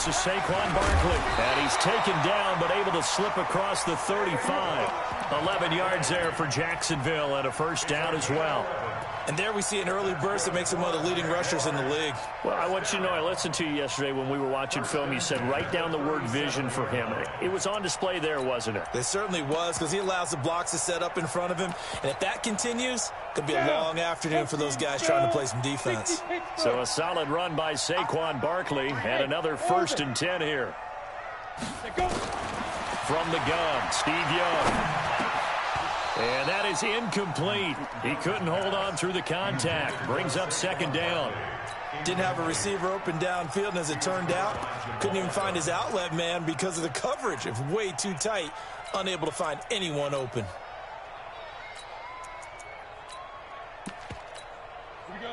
This is Saquon Barkley. And he's taken down, but able to slip across the 35. 11 yards there for Jacksonville and a first down as well. And there we see an early burst that makes him one of the leading rushers in the league. Well, I want you to know, I listened to you yesterday when we were watching film. You said write down the word vision for him. It was on display there, wasn't it? It certainly was, because he allows the blocks to set up in front of him. And if that continues, it could be a long afternoon for those guys trying to play some defense. So a solid run by Saquon Barkley and another 1st and 10 here. From the gun, Steve Young. And that is incomplete. He couldn't hold on through the contact. Brings up 2nd down. Didn't have a receiver open downfield, and as it turned out, couldn't even find his outlet man because of the coverage. It was way too tight, unable to find anyone open.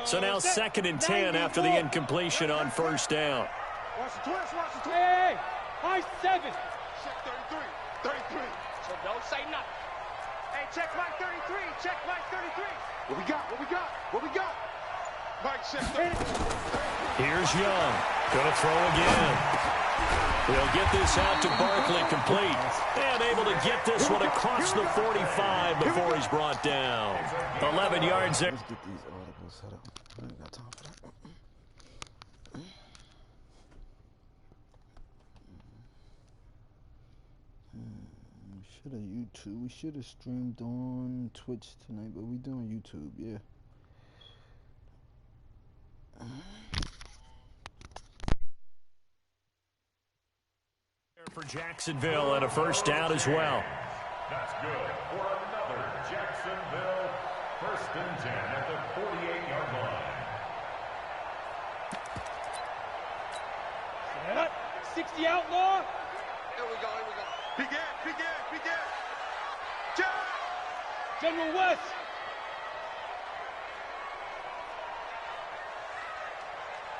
So now 2nd and 10 after the incompletion on 1st down. Watch the twist, watch the twist. Hey, high 7. Check 33. So don't say nothing. Hey, check Mike 33. Check Mike 33. What we got? Mike, check 33. Here's Young. Gonna throw again. He'll get this out to Barkley, complete. And able to get this one across the 45 before he's brought down. 11 yards there. Let's get these audibles set up. I ain't got time for that. We should have streamed on Twitch tonight, but we doing YouTube, yeah. For Jacksonville and a first down as well. That's good for another Jacksonville 1st and 10 at the 48-yard line. Set up. 60 outlaw. Here we go. Begin. General West.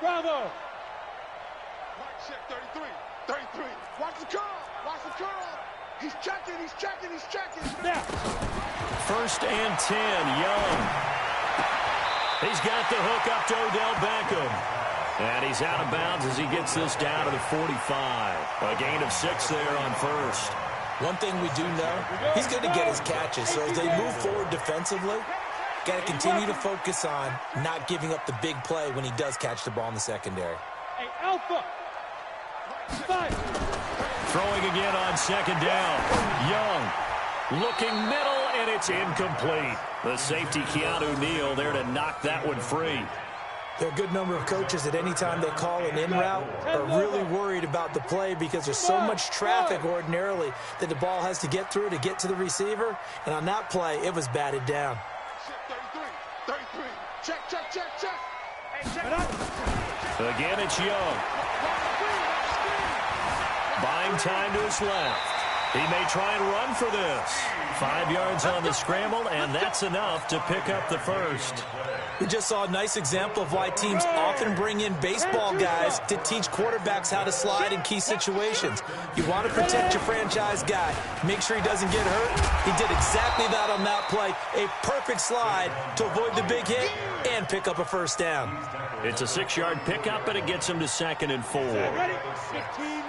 Bravo. Mike, check 33. Watch the curl. He's checking. Now. 1st and 10, Young. He's got the hook up to Odell Beckham. And he's out of bounds as he gets this down to the 45. A gain of 6 there on 1st. One thing we do know, he's going to get his catches. So as they move forward defensively, got to continue to focus on not giving up the big play when he does catch the ball in the secondary. Hey, Alpha. 5. Throwing again on 2nd down. Young looking middle, and it's incomplete. The safety, Keanu Neal, there to knock that one free. There are a good number of coaches at any time they call an in route are really worried about the play because there's so much traffic ordinarily that the ball has to get through to get to the receiver. And on that play, it was batted down. Check 33. Check. Hey, check. Again, it's Young. Buying time to his left. He may try and run for this. 5 yards on the scramble, and that's enough to pick up the 1st. We just saw a nice example of why teams often bring in baseball guys to teach quarterbacks how to slide in key situations. You want to protect your franchise guy. Make sure he doesn't get hurt. He did exactly that on that play. A perfect slide to avoid the big hit and pick up a 1st down. It's a 6-yard pickup, and it gets him to 2nd and 4. Ready? 15.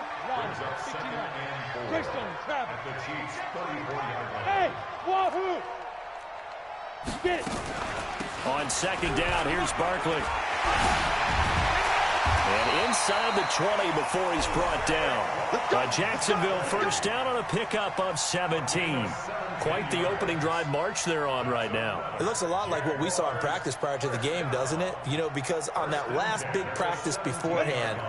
Greystone, travel. Hey, wahoo! Get it. On 2nd down, here's Barkley. And inside the 20 before he's brought down. A Jacksonville 1st down on a pickup of 17. Quite the opening drive march they're on right now. It looks a lot like what we saw in practice prior to the game, doesn't it? You know, because on that last big practice beforehand,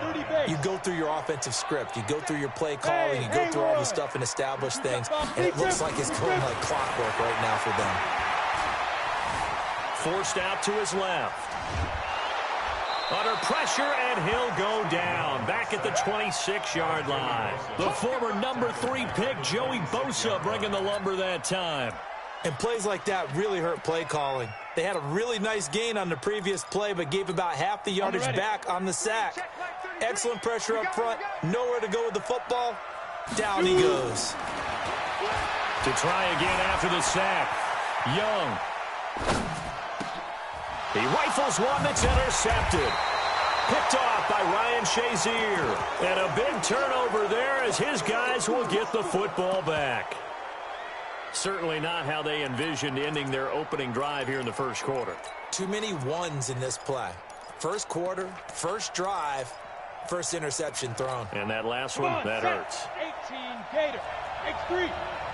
you go through your offensive script. You go through your play calling. You go through all the stuff and establish things. And it looks like it's going like clockwork right now for them. Forced out to his left. Under pressure, and he'll go down. Back at the 26-yard line. The former number 3 pick, Joey Bosa, bringing the lumber that time. And plays like that really hurt play calling. They had a really nice gain on the previous play, but gave about half the yardage back on the sack. Excellent pressure up front. Nowhere to go with the football. Down he goes. To try again after the sack. Young. He rifles one that's intercepted. Picked off by Ryan Shazier. And a big turnover there as his guys will get the football back. Certainly not how they envisioned ending their opening drive here in the first quarter. Too many ones in this play. First quarter, first drive, first interception thrown. And that last one, that hurts. 18 Gator. X3.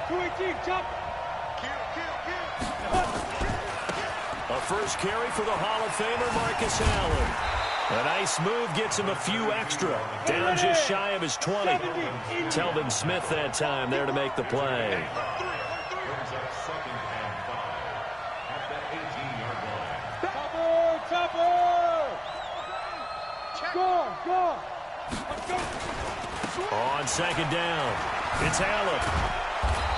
218. Jump. A first carry for the Hall of Famer Marcus Allen. A nice move gets him a few extra. Down just shy of his 20. Telvin Smith that time there to make the play. Go. On second down, it's Allen.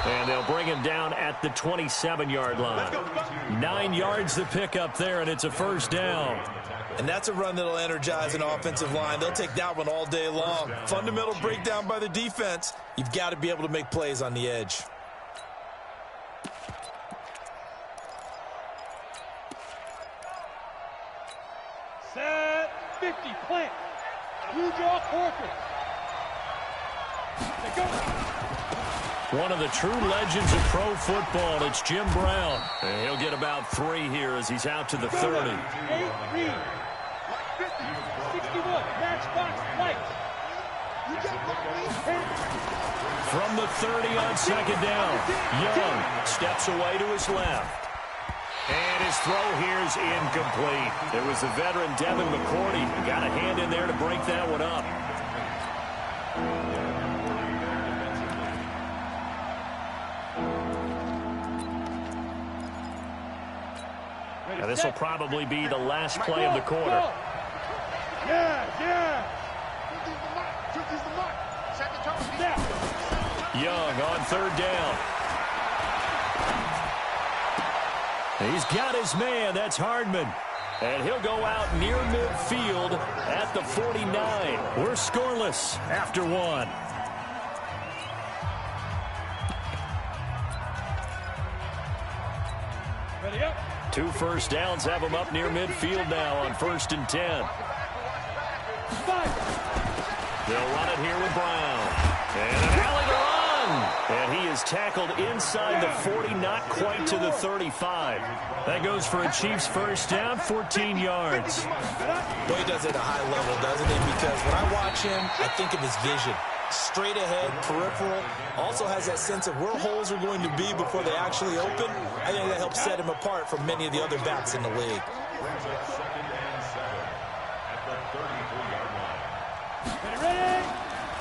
And they'll bring him down at the 27-yard line. 9 yards to pick up there, and it's a first down. And that's a run that'll energize an offensive line. They'll take that one all day long. Fundamental breakdown by the defense. You've got to be able to make plays on the edge. Set 50. Plant. You draw Corcoran. Go. One of the true legends of pro football, it's Jim Brown. And he'll get about 3 here as he's out to the 30. 8 read. 61. Matchbox lights. From the 30 on second down, Young steps away to his left. And his throw here is incomplete. It was the veteran Devin McCourty who got a hand in there to break that one up. Now this will probably be the last play of the quarter. Young on third down. He's got his man. That's Hardman. And he'll go out near midfield at the 49. We're scoreless after 1. Ready up. 2 first downs have him up near midfield now on 1st and 10. They'll run it here with Brown. And an alley to run. And he is tackled inside the 40, not quite to the 35. That goes for a Chiefs first down, 14 yards. Boy, he does it at a high level, doesn't he? Because when I watch him, I think of his vision. Straight ahead, peripheral, also has that sense of where holes are going to be before they actually open. I think that helps set him apart from many of the other backs in the league.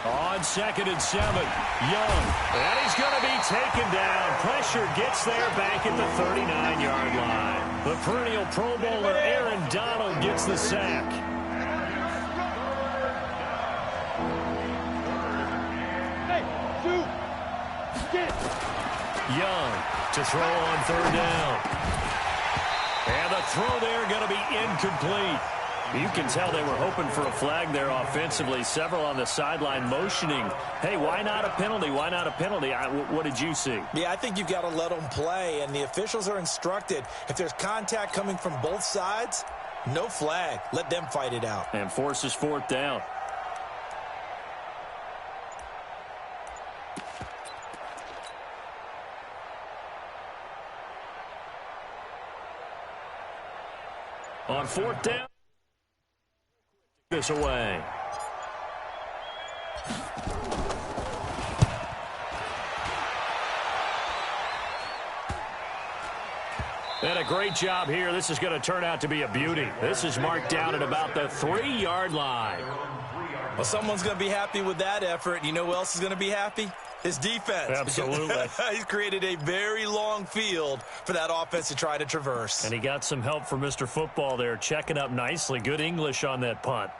On 2nd and 7, Young. And he's going to be taken down. Pressure gets there back at the 39-yard line. The perennial Pro Bowler Aaron Donald gets the sack. Young to throw on third down. And the throw there going to be incomplete. You can tell they were hoping for a flag there offensively. Several on the sideline motioning, hey, why not a penalty? Why not a penalty? What did you see? Yeah, I think you've got to let them play, and the officials are instructed. If there's contact coming from both sides, no flag. Let them fight it out. And forces 4th down. On 4th down, this away. And a great job here. This is going to turn out to be a beauty. This is marked down at about the 3-yard line. Well, someone's going to be happy with that effort. You know who else is going to be happy? His defense. Absolutely. He's created a very long field for that offense to try to traverse. And he got some help from Mr. Football there, checking up nicely. Good English on that punt.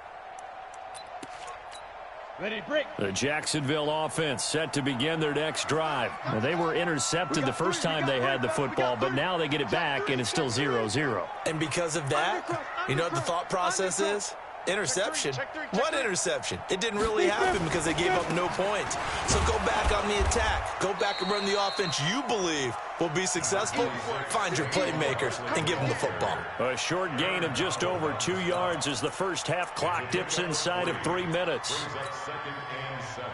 Ready, break. The Jacksonville offense set to begin their next drive. Well, they were intercepted the first time they had the football, but now they get it back, and it's still 0-0. And because of that, you know what the thought process is? Interception? What interception? It didn't really happen because they gave up no points. So go back on the attack. Go back and run the offense you believe will be successful. Find your playmakers and give them the football. A short gain of just over 2 yards as the first half clock dips inside of 3 minutes. Brings up 2nd and 7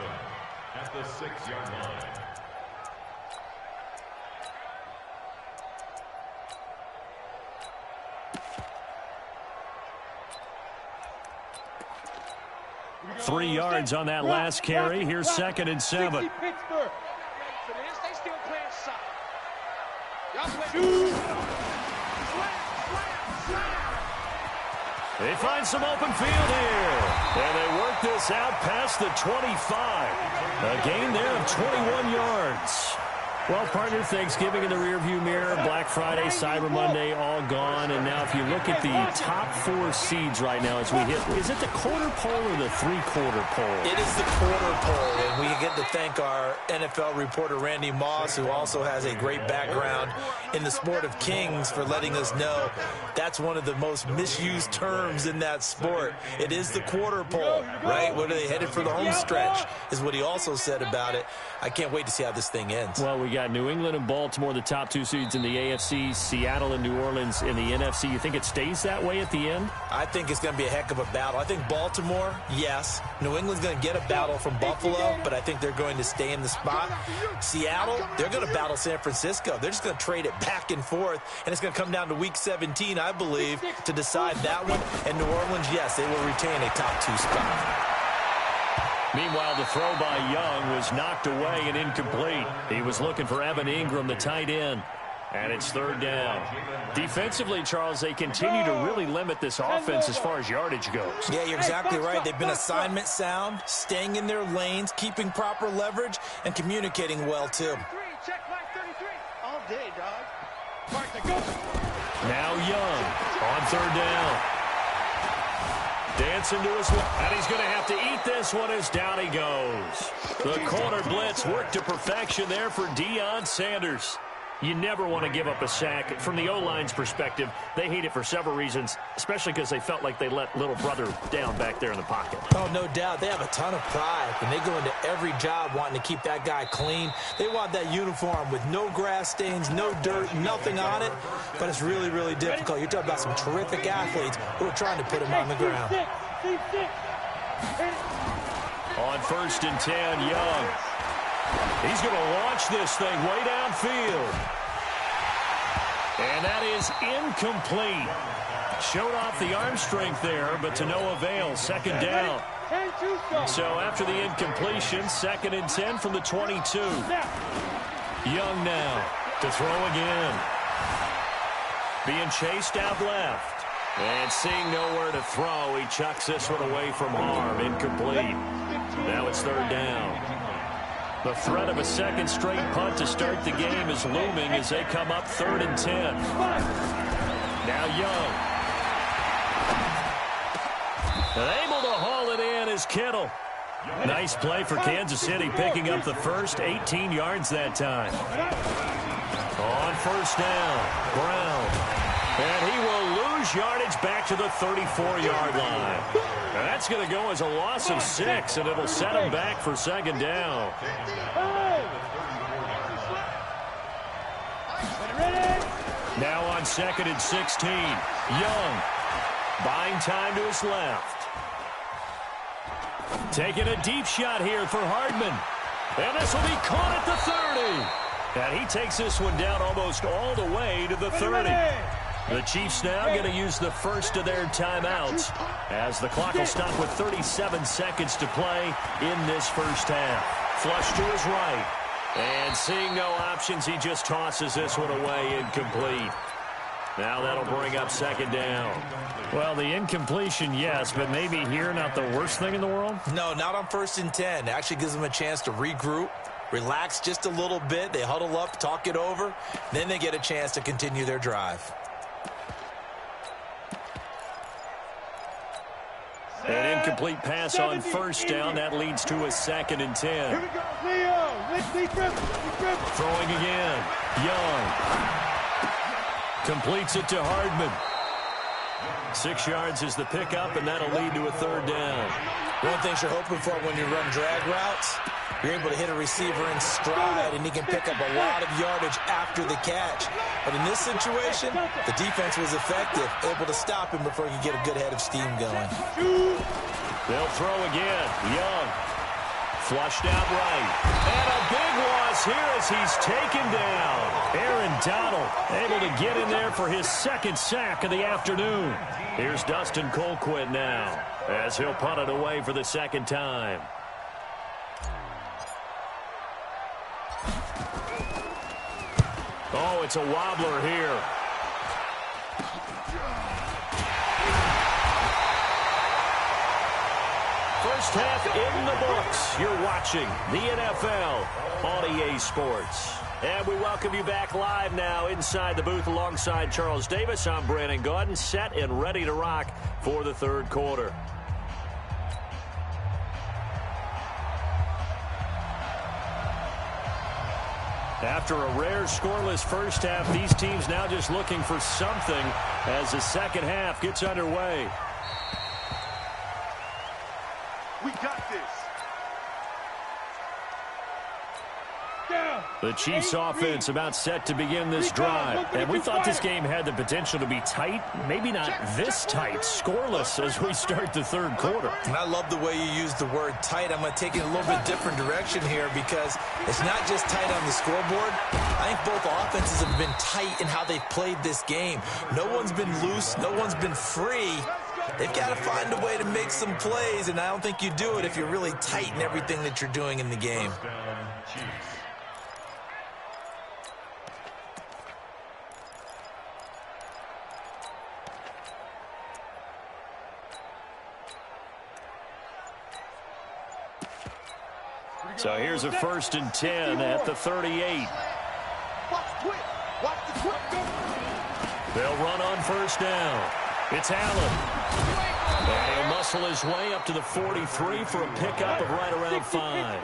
at the 6-yard line. Three yards on that last carry. Here's 2nd and 7. They find some open field here. And they work this out past the 25. A gain there of 21 yards. Well, partner, Thanksgiving in the rearview mirror, Black Friday, Cyber Monday, all gone. And now if you look at the top 4 seeds right now as we hit, is it the quarter pole or the 3/4 pole? It is the quarter pole, and we get to thank our NFL reporter, Randy Moss, who also has a great background in the sport of kings, for letting us know that's one of the most misused terms in that sport. It is the quarter pole, right? What are they headed for the home stretch, is what he also said about it. I can't wait to see how this thing ends. Well, we got New England and Baltimore, the top 2 seeds in the AFC, Seattle and New Orleans in the NFC. You think it stays that way at the end? I think it's going to be a heck of a battle. I think Baltimore, yes. New England's going to get a battle from Buffalo, but I think they're going to stay in the spot. Seattle, they're going to battle San Francisco. They're just going to trade it back and forth, and it's going to come down to Week 17, I believe, to decide that one. And New Orleans, yes, they will retain a top 2 spot. Meanwhile, the throw by Young was knocked away and incomplete. He was looking for Evan Ingram, the tight end. And it's 3rd down. Defensively, Charles, they continue to really limit this offense as far as yardage goes. Yeah, you're exactly right. They've been assignment sound, staying in their lanes, keeping proper leverage, and communicating well, too. All day, dog. Now Young on 3rd down. Dancing to his left, and he's going to have to eat this one as down he goes. The corner blitz worked to perfection there for Deion Sanders. You never want to give up a sack. From the O-line's perspective, they hate it for several reasons, especially because they felt like they let little brother down back there in the pocket. Oh, no doubt. They have a ton of pride, and they go into every job wanting to keep that guy clean. They want that uniform with no grass stains, no dirt, nothing on it, but it's really, really difficult. You're talking about some terrific athletes who are trying to put him on the ground. On 1st and 10, Young. He's going to launch this thing way downfield. And that is incomplete. Showed off the arm strength there, but to no avail. 2nd down. So after the incompletion, 2nd and 10 from the 22. Young now to throw again. Being chased out left. And seeing nowhere to throw, he chucks this one away from harm. Incomplete. Now it's 3rd down. The threat of a 2nd straight punt to start the game is looming as they come up 3rd and 10. Now Young. And able to haul it in is Kittle. Nice play for Kansas City, picking up the first, 18 yards that time. On 1st down, Brown. And he will lose yardage back to the 34-yard line. And that's going to go as a loss of 6, and it'll set him back for 2nd down. Now on 2nd and 16, Young buying time to his left. Taking a deep shot here for Hardman. And this will be caught at the 30. And he takes this one down almost all the way to the 30. The Chiefs now going to use the first of their timeouts as the clock will stop with 37 seconds to play in this first half. Flush to his right. And seeing no options, he just tosses this one away, incomplete. Now that'll bring up 2nd down. Well, the incompletion, yes, but maybe here not the worst thing in the world? No, not on 1st and 10. It actually gives them a chance to regroup, relax just a little bit. They huddle up, talk it over. Then they get a chance to continue their drive. An incomplete pass on 1st down. That leads to a 2nd and 10. Here we go, Leo. Throwing again. Young. Completes it to Hardman. 6 yards is the pickup, and that'll lead to a third down. One thing you're hoping for when you run drag routes, you're able to hit a receiver in stride, and he can pick up a lot of yardage after the catch. But in this situation, the defense was effective, able to stop him before he could get a good head of steam going. They'll throw again. Young. Flushed out right. And a big loss here as he's taken down. Aaron Donald able to get in there for his second sack of the afternoon. Here's Dustin Colquitt now as he'll punt it away for the second time. Oh, it's a wobbler here. First half in the books. You're watching the NFL on EA Sports. And we welcome you back live now inside the booth alongside Charles Davis. I'm Brandon Gaudin, set and ready to rock for the third quarter. After a rare scoreless first half, these teams now just looking for something as the second half gets underway. We got this. The Chiefs offense about set to begin this drive. And we thought this game had the potential to be tight. Maybe not this tight. Scoreless as we start the third quarter. And I love the way you use the word tight. I'm going to take it a little bit different direction here because it's not just tight on the scoreboard. I think both offenses have been tight in how they've played this game. No one's been loose. No one's been free. They've got to find a way to make some plays, and I don't think you do it if you're really tight in everything that you're doing in the game. So here's a 1st and 10 at the 38. They'll run on first down. It's Allen. And he'll muscle his way up to the 43 for a pickup of right around 5.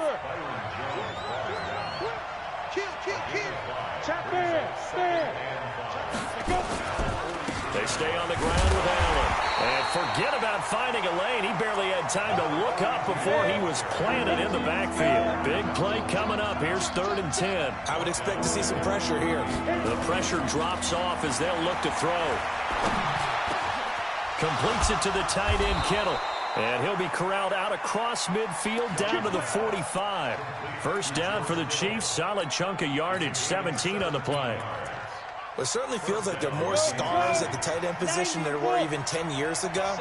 They stay on the ground with Allen. And forget about finding a lane. He barely had time to look up before he was planted in the backfield. Big play coming up. Here's 3rd and 10. I would expect to see some pressure here. The pressure drops off as they'll look to throw. Completes it to the tight end, Kittle. And he'll be corralled out across midfield down to the 45. First down for the Chiefs. Solid chunk of yardage. 17 on the play. Well, it certainly feels like there are more stars at the tight end position than there were even 10 years ago.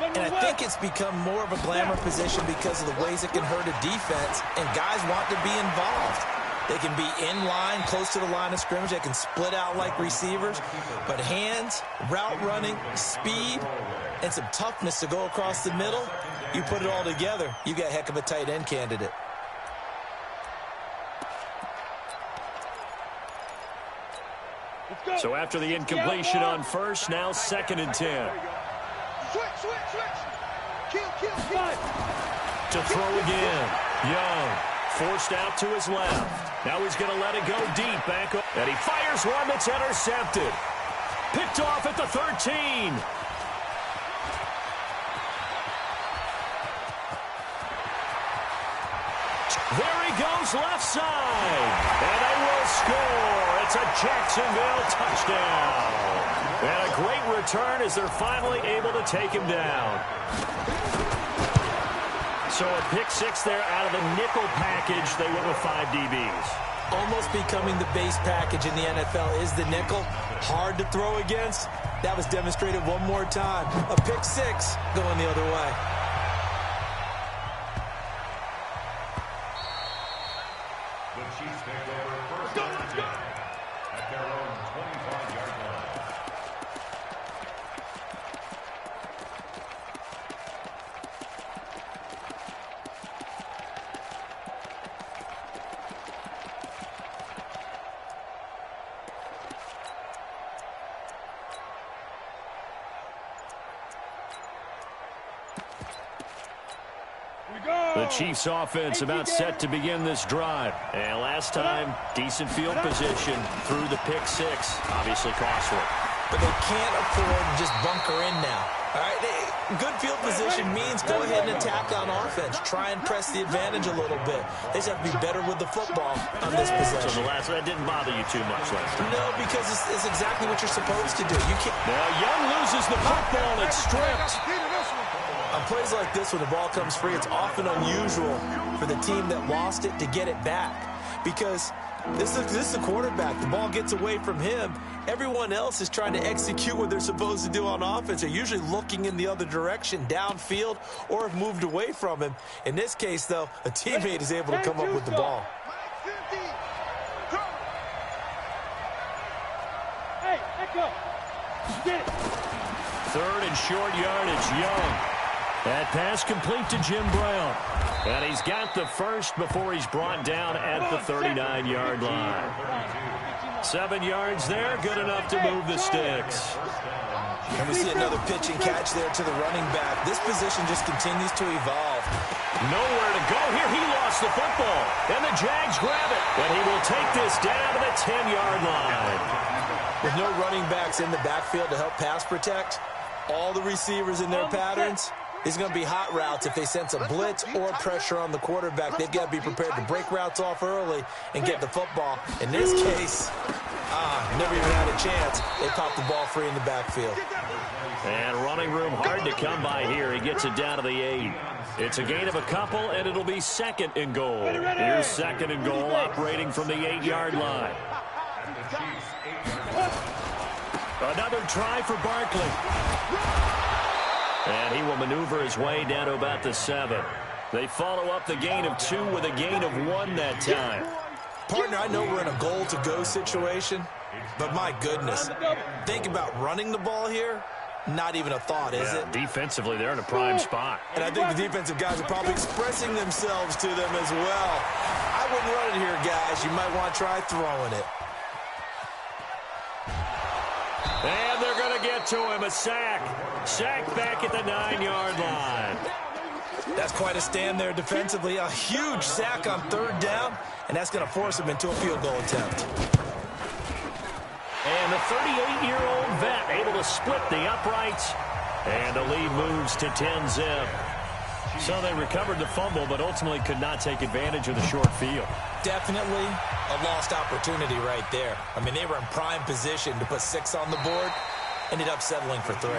And I think it's become more of a glamour position because of the ways it can hurt a defense. And guys want to be involved. They can be in line, close to the line of scrimmage. They can split out like receivers. But hands, route running, speed, and some toughness to go across the middle, you put it all together, you got a heck of a tight end candidate. So after the incompletion on first, now 2nd and 10. To throw again. Young forced out to his left. Now he's going to let it go deep back up. And he fires one that's intercepted. Picked off at the 13. There he goes left side. And they will score. It's a Jacksonville touchdown. And a great return as they're finally able to take him down. So a pick 6 there out of the nickel package. They went with 5 DBs. Almost becoming the base package in the NFL is the nickel. Hard to throw against. That was demonstrated one more time. A pick 6 going the other way. The Chiefs take over 1st and 10 at their own 25-yard line. The Chiefs offense about set to begin this drive. And last time, decent field position through the pick 6. Obviously costly. but they can't afford to just bunker in now. All right, good field position means go ahead and attack on offense. Try and press the advantage a little bit. They just have to be better with the football on this possession. So the last one didn't bother you too much last time. No, because it's exactly what you're supposed to do. You can't. Now Young loses the football. It's stripped. On plays like this, when the ball comes free, it's often unusual for the team that lost it to get it back. Because this is the quarterback. The ball gets away from him. Everyone else is trying to execute what they're supposed to do on offense. They're usually looking in the other direction, downfield, or have moved away from him. In this case, though, a teammate is able to come up with the ball. Hey, let go. Get it. Third and short yardage, Young. That pass complete to Jim Brown. And he's got the first before he's brought down at the 39-yard line. 7 yards there, good enough to move the sticks. And we see another pitch and catch there to the running back. This position just continues to evolve. Nowhere to go here. He lost the football. And the Jags grab it. And he will take this down to the 10-yard line. With no running backs in the backfield to help pass protect, all the receivers in their patterns, it's going to be hot routes. If they sense a blitz or pressure on the quarterback, they've got to be prepared to break routes off early and get the football. In this case, never even had a chance. They popped the ball free in the backfield. And running room hard to come by here. He gets it down to the 8. It's a gain of a couple, and it'll be 2nd and goal. Here's 2nd and goal operating from the 8-yard line. Another try for Barkley. And he will maneuver his way down to about the 7. They follow up the gain of 2 with a gain of 1 that time. Partner, I know we're in a goal-to-go situation, but my goodness, think about running the ball here. Not even a thought, is it? Defensively, they're in a prime spot. And I think the defensive guys are probably expressing themselves to them as well. I wouldn't run it here, guys. You might want to try throwing it. And they're going to get to him. A sack. Sack back at the 9-yard line. That's quite a stand there defensively. A huge sack on 3rd down, and that's going to force him into a field goal attempt. And the 38-year-old vet able to split the uprights. And the lead moves to 10-zip. So they recovered the fumble, but ultimately could not take advantage of the short field. Definitely a lost opportunity right there. I mean, they were in prime position to put 6 on the board. Ended up settling for 3.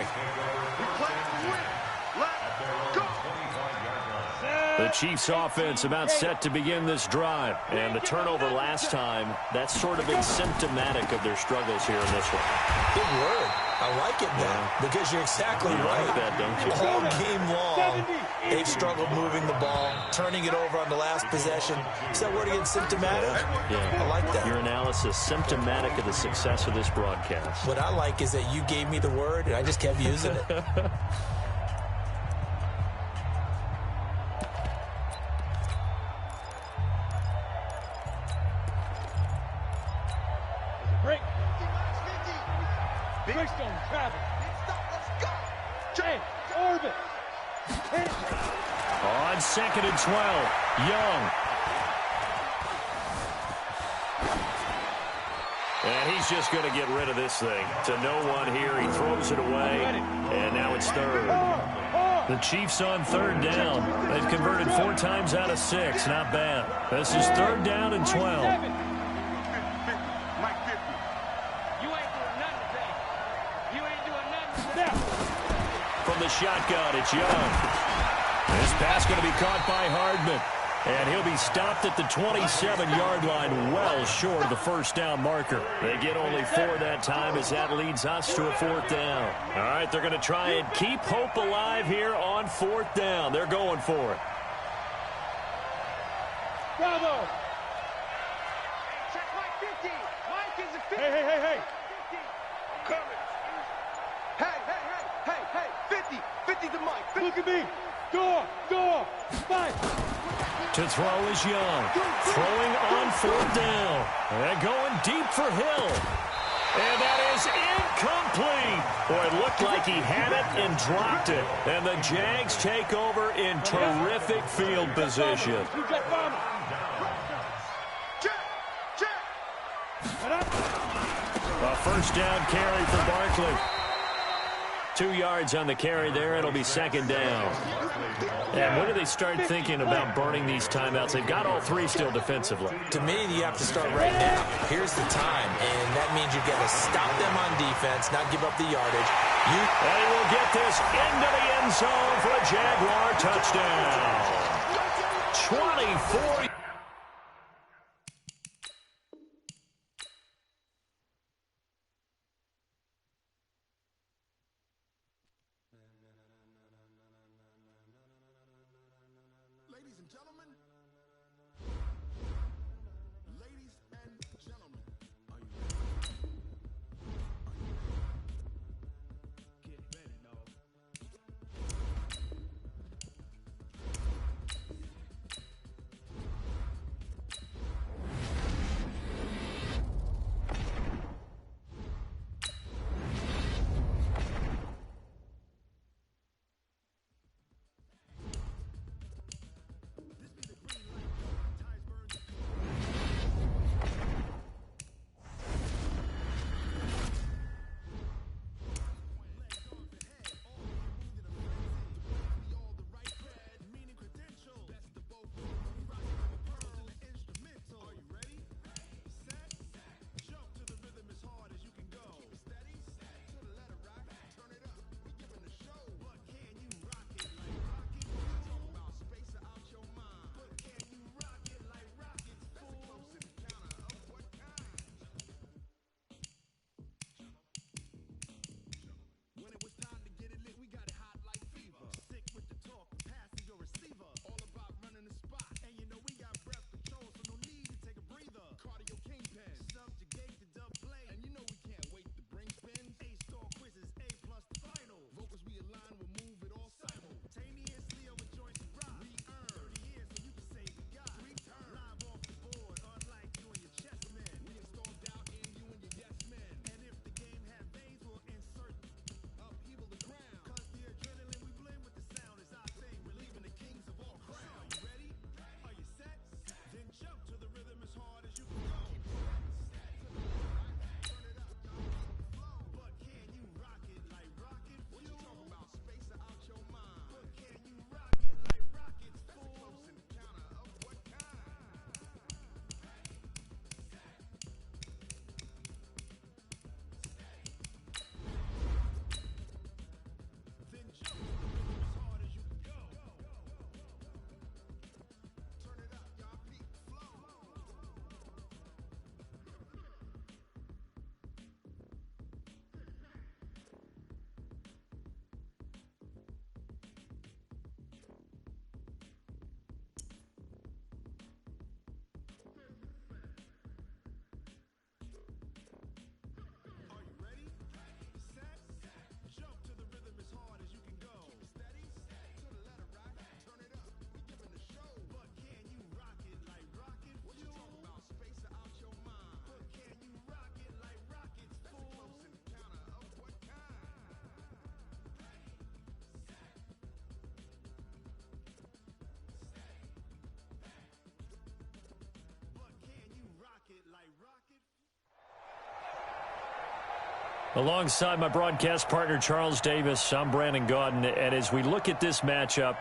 The Chiefs offense about set to begin this drive. And the turnover last time, that's sort of been symptomatic of their struggles here in this one. Good word. I like it now because you're exactly right. Like that, don't you? All game long, they've struggled moving the ball, turning it over on the last possession. Is that word again, symptomatic? Yeah. I like that. Your analysis, symptomatic of the success of this broadcast. What I like is that you gave me the word, and I just kept using it. Break. Break stone, travel. Hey, orbit. Hit it. On 2nd and 12, Young. And he's just going to get rid of this thing. To no one here. He throws it away. And now it's 3rd. The Chiefs on 3rd down. They've converted 4 times out of 6. Not bad. This is 3rd down and 12. From the shotgun, it's Young. This pass going to be caught by Hardman. And he'll be stopped at the 27-yard line, well short of the 1st down marker. They get only 4 that time as that leads us to a 4th down. All right, they're going to try and keep hope alive here on 4th down. They're going for it. Bravo. Check Mike 50. Mike is a 50. Hey. Coming. Hey. 50. 50 to Mike. 50. Look at me. Go. Fight. To throw is Young. Throwing on 4th down. And going deep for Hill. And that is incomplete. Boy, it looked like he had it and dropped it. And the Jags take over in terrific field position. A first down carry for Barkley. 2 yards on the carry there. It'll be second down. And when do they start thinking about burning these timeouts? They've got all three still defensively. To me, you have to start right now. Here's the time, and that means you've got to stop them on defense, not give up the yardage. And he will get this into the end zone for a Jaguar touchdown. 24. Alongside my broadcast partner, Charles Davis, I'm Brandon Gaudin. And as we look at this matchup,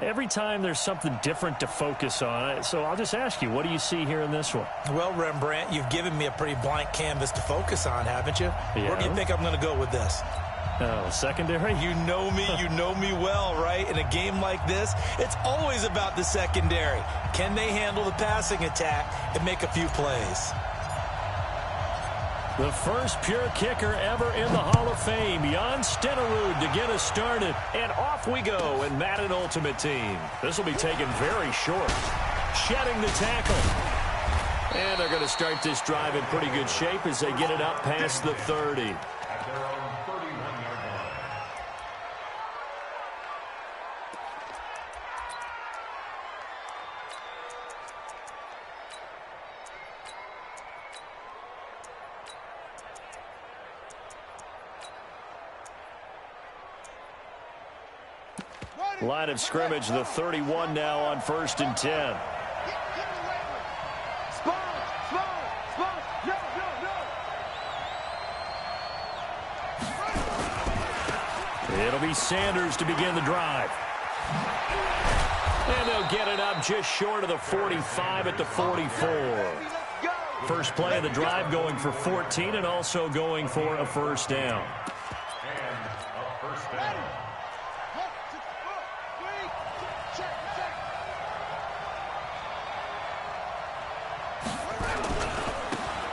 every time there's something different to focus on. So I'll just ask you, what do you see here in this one? Well, Rembrandt, you've given me a pretty blank canvas to focus on, haven't you? Yeah. Where do you think I'm going to go with this? Oh, secondary? You know me well, right? In a game like this, it's always about the secondary. Can they handle the passing attack and make a few plays? The first pure kicker ever in the Hall of Fame, Jan Stenerud, to get us started. And off we go in Madden Ultimate Team. This will be taken very short. Shedding the tackle. And they're going to start this drive in pretty good shape as they get it up past the 30. Line of scrimmage, the 31 now on 1st and 10. It'll be Sanders to begin the drive. And they'll get it up just short of the 45 at the 44. First play of the drive going for 14 and also going for a first down. And a first down.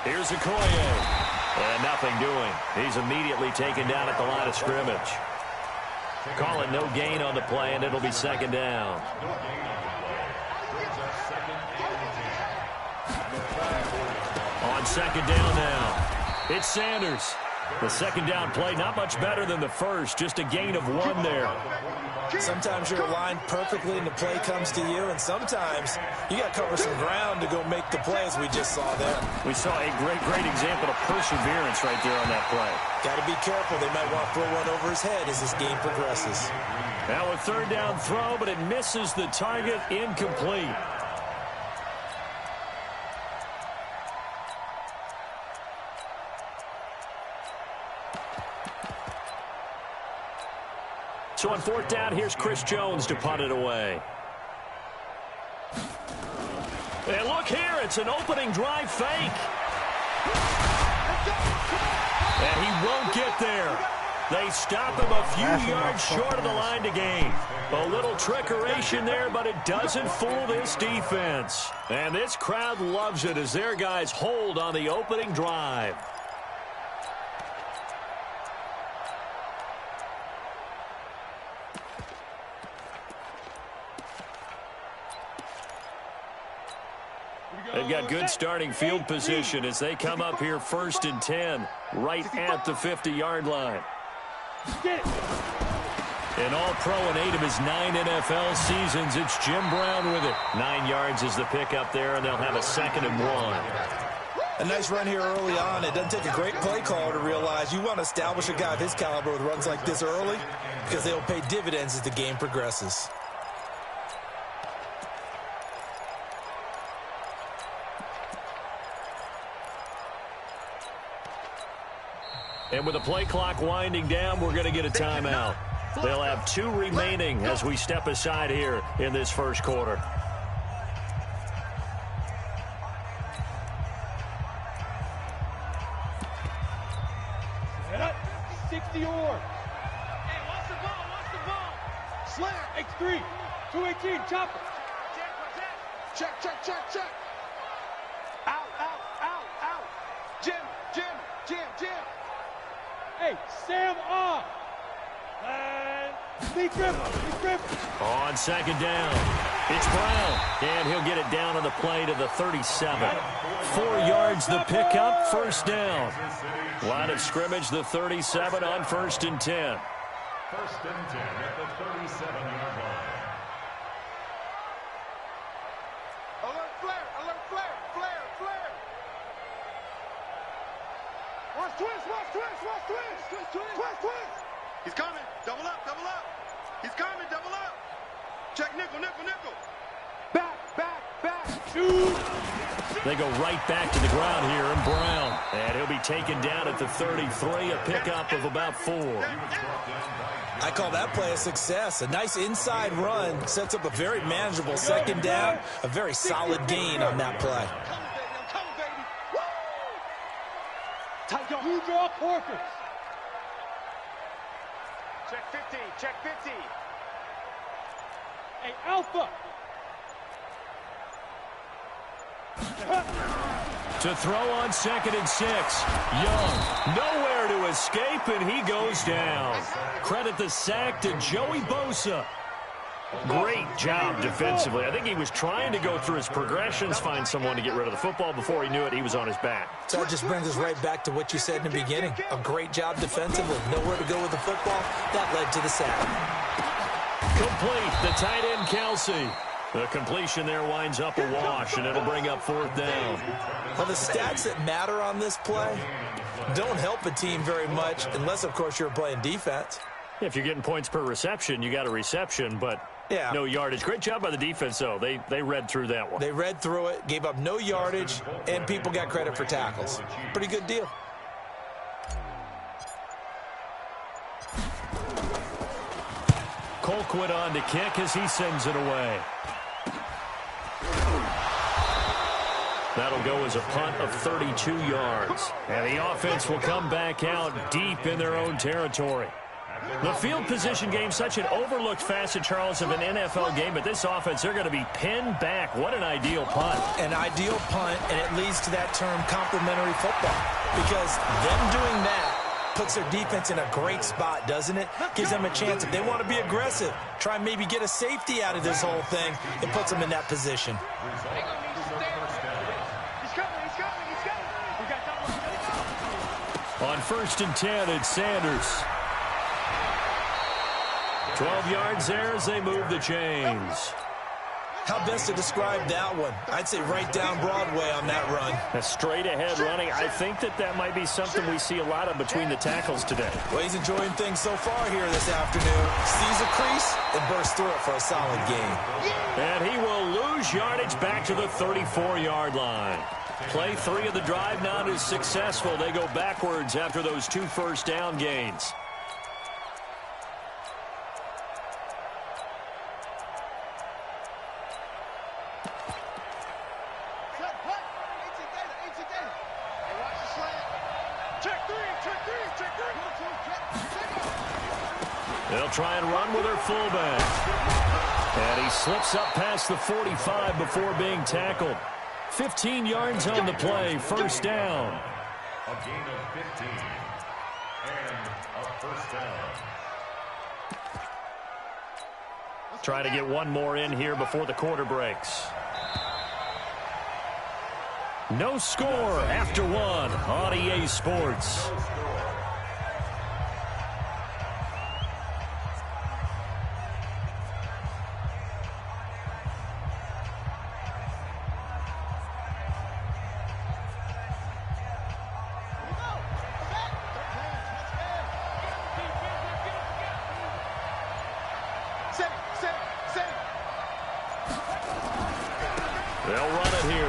Here's Okoye. And nothing doing. He's immediately taken down at the line of scrimmage. Call it no gain on the play, and it'll be second down. On second down now, it's Sanders. The second down play, not much better than the first, just a gain of 1 there. Sometimes you're aligned perfectly and the play comes to you, and sometimes you got to cover some ground to go make the play, as we just saw there. We saw a great example of perseverance right there on that play. Got to be careful. They might want to throw one over his head as this game progresses. Now a third down throw, but it misses the target, incomplete. So on fourth down, here's Chris Jones to punt it away. And look here, it's an opening drive fake. And he won't get there. They stop him a few yards short of the line to gain. A little trickeration there, but it doesn't fool this defense. And this crowd loves it as their guys hold on the opening drive. They've got good starting field position as they come up here 1st and 10, right at the 50-yard line. An all-pro in 8 of his 9 NFL seasons. It's Jim Brown with it. 9 yards is the pickup there, and they'll have a 2nd and 1. A nice run here early on. It doesn't take a great play caller to realize you want to establish a guy of his caliber with runs like this early because they'll pay dividends as the game progresses. And with the play clock winding down, we're going to get a timeout. They'll have 2 remaining as we step aside here in this first quarter. Set up. 60 or. Hey, watch the ball. Watch the ball. Slayer. X3. 218. Chopper. Check. Out. Jim. Hey, Sam on. And Lee Griffin. On second down, it's Brown. And he'll get it down on the play to the 37. 4 yards the pickup, first down. Line of scrimmage, the 37 on 1st and 10. 1st and 10 at the 37-yard line. Alert flare. Watch twist. He's coming. Double up. He's coming. Double up. Check nickel. Back. Shoot. They go right back to the ground here, and Brown. And he'll be taken down at the 33, a pickup of about 4. I call that play a success. A nice inside run sets up a very manageable second down, a very solid gain on that play. You draw Corkers. Check 50. Hey, Alpha. To throw on 2nd and 6. Young, nowhere to escape, and he goes down. Credit the sack to Joey Bosa. Great job defensively. I think he was trying to go through his progressions, find someone to get rid of the football. Before he knew it, he was on his back. So that just brings us right back to what you said in the beginning. A great job defensively. Nowhere to go with the football. That led to the sack. Complete. The tight end, Kelsey. The completion there winds up a wash, and it'll bring up 4th down. Well, the stats that matter on this play don't help a team very much unless, of course, you're playing defense. If you're getting points per reception, you got a reception, but no yardage. Great job by the defense, though. They read through that one. They read through it, gave up no yardage, and people got credit for tackles. Pretty good deal. Colquitt on to kick as he sends it away. That'll go as a punt of 32 yards. And the offense will come back out deep in their own territory. The field position game, such an overlooked facet, Charles, of an NFL game, but this offense, they're going to be pinned back. What an ideal punt. An ideal punt, and it leads to that term complementary football, because them doing that puts their defense in a great spot, doesn't it? Gives them a chance. If they want to be aggressive, try and maybe get a safety out of this whole thing, it puts them in that position. On 1st and 10, it's Sanders. 12 yards there as they move the chains. How best to describe that one? I'd say right down Broadway on that run. A straight-ahead running. I think that might be something we see a lot of between the tackles today. Well, he's enjoying things so far here this afternoon. Sees a crease and bursts through it for a solid gain. And he will lose yardage back to the 34-yard line. Play 3 of the drive not as successful. They go backwards after those 2 first down gains. They'll try and run with their fullback. And he slips up past the 45 before being tackled. 15 yards on the play, first down. A gain of 15 and a first down. Try to get one more in here before the quarter breaks. No score after one on EA Sports.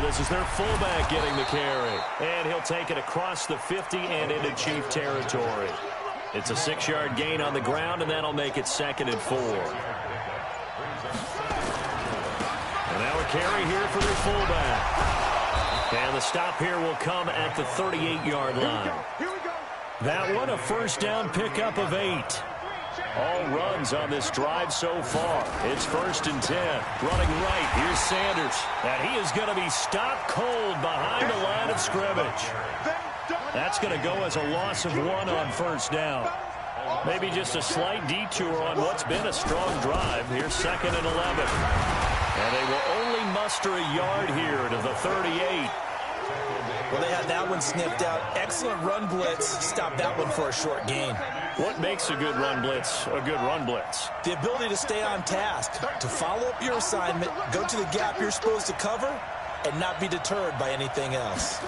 This is their fullback getting the carry. And he'll take it across the 50 and into Chief territory. It's a 6-yard gain on the ground, and that'll make it 2nd and 4. And now a carry here for their fullback. And the stop here will come at the 38-yard line. That one, a first down pickup of 8. All runs on this drive so far. It's 1st and 10. Running right. Here's Sanders. And he is going to be stopped cold behind the line of scrimmage. That's going to go as a loss of 1 on first down. Maybe just a slight detour on what's been a strong drive. Here's 2nd and 11. And they will only muster a yard here to the 38. Well, they had that one sniffed out. Excellent run blitz. Stop that one for a short gain. What makes a good run blitz a good run blitz? The ability to stay on task, to follow up your assignment, go to the gap you're supposed to cover, and not be deterred by anything else.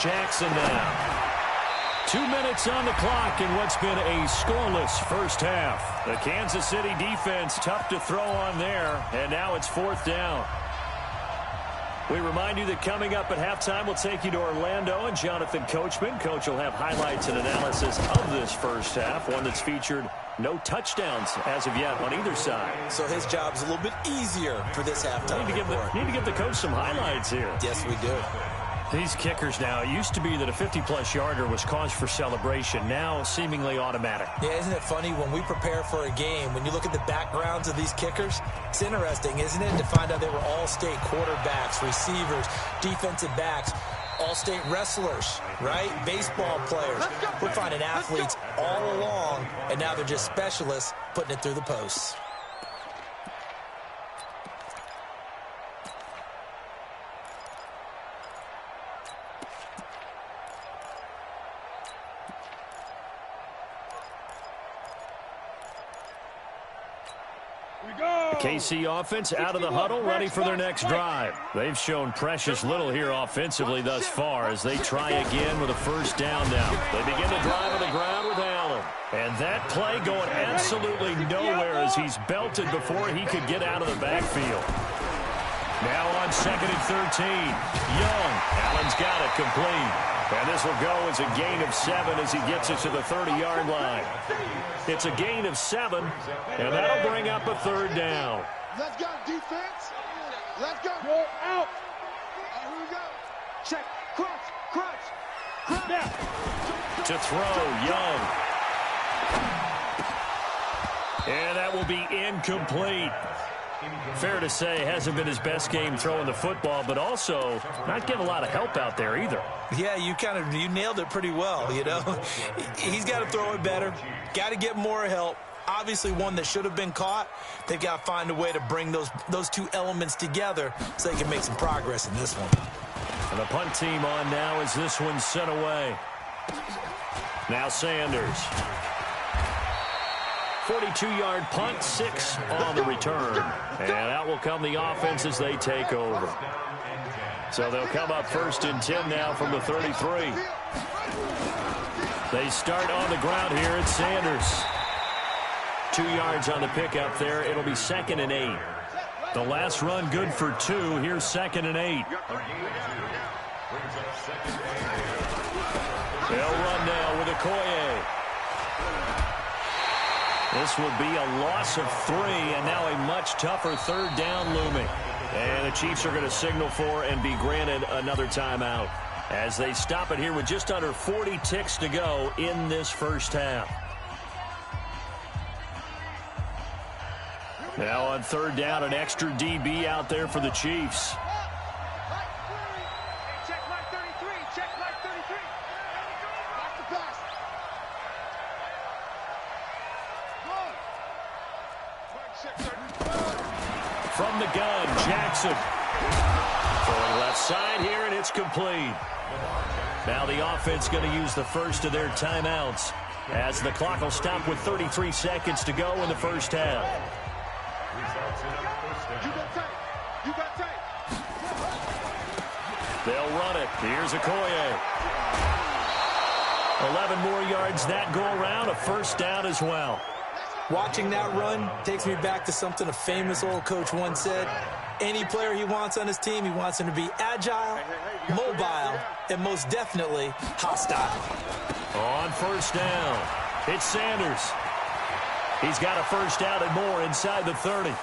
Jackson now. 2 minutes on the clock in what's been a scoreless first half. The Kansas City defense tough to throw on there, and now it's 4th down. We remind you that coming up at halftime, we'll take you to Orlando and Jonathan Coachman. Coach will have highlights and analysis of this first half, one that's featured no touchdowns as of yet on either side. So his job's a little bit easier for this halftime. Need to give the coach some highlights here. Yes, we do. These kickers now, it used to be that a 50-plus yarder was cause for celebration. Now seemingly automatic. Yeah, isn't it funny when we prepare for a game, when you look at the backgrounds of these kickers, it's interesting, isn't it, to find out they were all-state quarterbacks, receivers, defensive backs, all-state wrestlers, right? Baseball players. We're finding athletes all along, and now they're just specialists putting it through the posts. KC offense out of the huddle, ready for their next drive. They've shown precious little here offensively thus far as they try again with a first down now. They begin to drive on the ground with Allen. And that play going absolutely nowhere as he's belted before he could get out of the backfield. Now on on 2nd and 13. Young. Allen's got it complete. And this will go as a gain of 7 as he gets it to the 30-yard line. It's a gain of 7, and that'll bring up a 3rd down. Let's go, defense. Let's go. Go out. Here we go. Check. Crunch. Now. To throw, Young. And that will be incomplete. Fair to say, hasn't been his best game throwing the football, but also not getting a lot of help out there either. Yeah, you nailed it pretty well, you know. He's got to throw it better, got to get more help. Obviously one that should have been caught. They've got to find a way to bring those two elements together so they can make some progress in this one. And the punt team on now as this one's sent away. Now Sanders. 42-yard punt, 6 on the return. And out will come the offense as they take over. So they'll come up 1st and 10 now from the 33. They start on the ground here at Sanders. 2 yards on the pickup there. It'll be 2nd and 8. The last run good for 2. Here's 2nd and 8. They'll run now with Okoye. This will be a loss of 3, and now a much tougher 3rd down looming. And the Chiefs are going to signal for and be granted another timeout as they stop it here with just under 40 ticks to go in this first half. Now on 3rd down, an extra DB out there for the Chiefs. From the gun, Jackson. Throwing left side here, and it's complete. Now the offense going to use the first of their timeouts as the clock will stop with 33 seconds to go in the first half. They'll run it. Here's Okoye. 11 more yards that go around, a 1st down as well. Watching that run takes me back to something a famous old coach once said. Any player he wants on his team, he wants him to be agile, mobile, and most definitely hostile. On 1st down, it's Sanders. He's got a 1st down and more inside the 30.